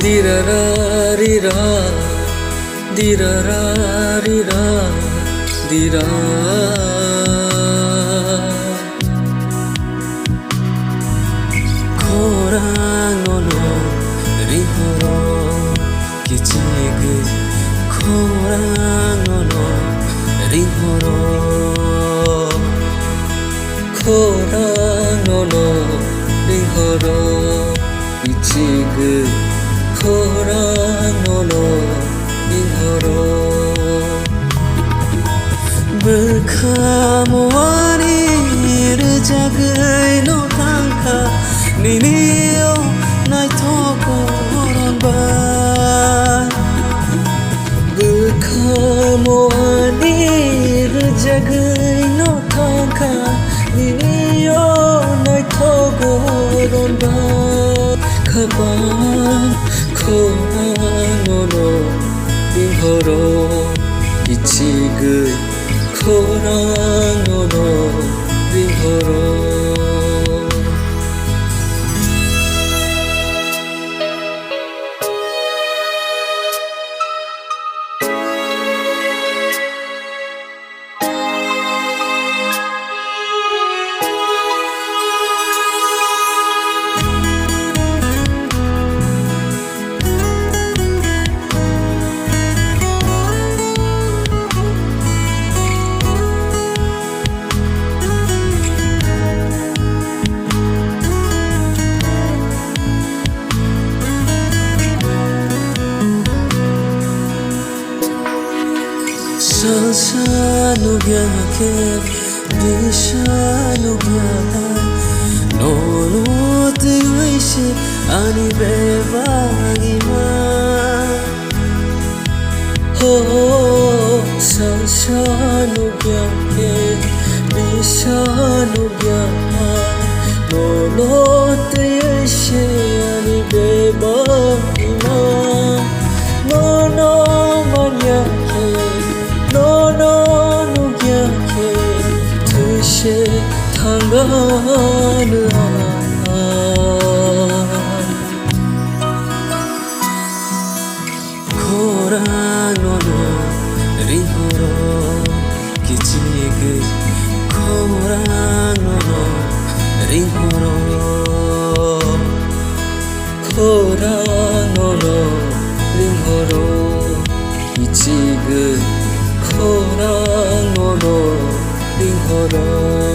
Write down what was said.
디라라리라 디라라리라 디라 코랑노노 리호로 기치그 코랑노노 리호로 코랑노노 리호로 기치그 코랑노노 리호로 berkamuani rejagai no tangka ninio nai toko ronban berkamuani rejagai no tangka ninio nai toko ronban kaban korangono ihoro ichigu 코랑노노 리호로 산산우겨게 비산우겨다 너는 뜨이시 아니 배방이만 호 산산우겨게 비산우겨다 너는 뜨이시 아니 배방이만 너는 만약에 당가는 코랑노노 리호로 기치그 코랑노노 리호로 코랑노노 리호로 기치그 코랑노노 리호로